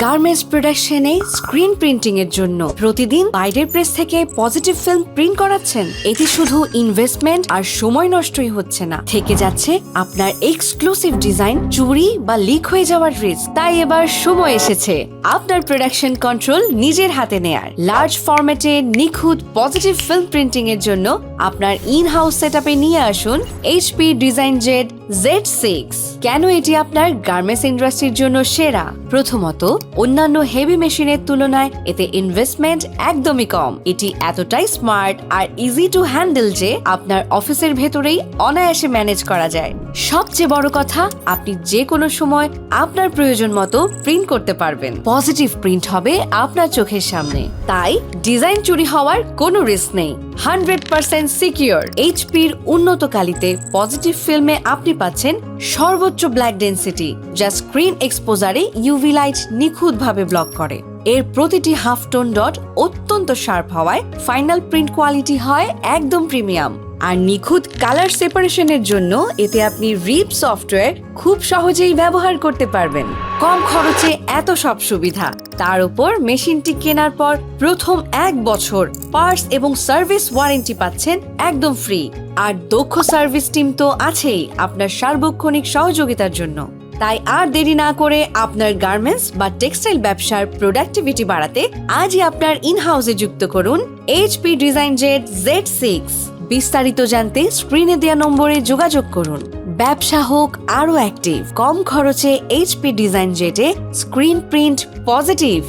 Garments প্রোডাকশনে screen printing এর জন্য প্রতিদিন বাইরের প্রেস থেকে পজিটিভ ফিল্ম প্রিন্ট করাচ্ছেন। এতে শুধু ইনভেস্টমেন্ট আর সময় নষ্টই হচ্ছে না, থেকে যাচ্ছে আপনার এক্সক্লুসিভ ডিজাইন চুরি বা লিক হয়ে যাওয়ার রিস্ক। তাই এবার সময় এসেছে আপনার প্রোডাকশন কন্ট্রোল নিজের হাতে নেয়ার। লার্জ ফরম্যাটে নিখুঁত পজিটিভ ফিল্ম প্রিন্টিং এর জন্য আপনার ইন হাউস সেটআপে নিয়ে আসুন HP ডিজাইনজেট Z6। কেন এটি আপনার গার্মেন্টস ইন্ডাস্ট্রির জন্য সেরা? প্রথমত, অন্যান্য হেভি মেশিনের তুলনায় এতে ইনভেস্টমেন্ট একদমই কম। এটি এতটাই স্মার্ট আর ইজি টু হ্যান্ডেল যে আপনার অফিসের ভেতরেই অনায়াসে ম্যানেজ করা যায়। সবচেয়ে বড় কথা, আপনি যে কোনো সময় আপনার প্রয়োজন মতো প্রিন্ট করতে পারবেন। পজিটিভ প্রিন্ট হবে আপনার চোখের সামনে, তাই ডিজাইন চুরি হওয়ার কোনো রিস্ক নেই। 100% সিকিউর। HPর উন্নত কালিতে পজিটিভ ফিল্মে আপনি পাচ্ছেন সর্বোচ্চ ব্ল্যাক ডেন্সিটি, যা স্ক্রিন এক্সপোজারে ইউভি লাইট নিখুঁতভাবে ব্লক করে। এর প্রতিটি হাফ টোন ডট অত্যন্ত শার্প হওয়ায় ফাইনাল প্রিন্ট কোয়ালিটি হয় একদম প্রিমিয়াম। আর নিখুঁত কালার সেপারেশনের জন্য এতে আপনি রিপ সফটওয়্যার খুব সহজেই ব্যবহার করতে পারবেন। কম খরচে এত সব সুবিধা, তার উপর মেশিনটি কেনার পর প্রথম 1 বছর পার্টস এবং সার্ভিস ওয়ারেন্টি পাচ্ছেন একদম ফ্রি। আর দক্ষ সার্ভিস টিম তো আছেই আপনার সার্বক্ষণিক সহযোগিতার জন্য। তাই আর দেরি না করে আপনার গার্মেন্টস বা টেক্সটাইল ব্যবসার প্রোডাক্টিভিটি বাড়াতে আজই আপনার ইন হাউসে যুক্ত করুন HP ডিজাইনজেট Z6। বিস্তারিত জানতে স্ক্রিনে দেওয়া নম্বরে যোগাযোগ করুন। ব্যবসা হোক আরো অ্যাক্টিভ, কম খরচে HP ডিজাইনজেটে স্ক্রিন প্রিন্ট পজিটিভ।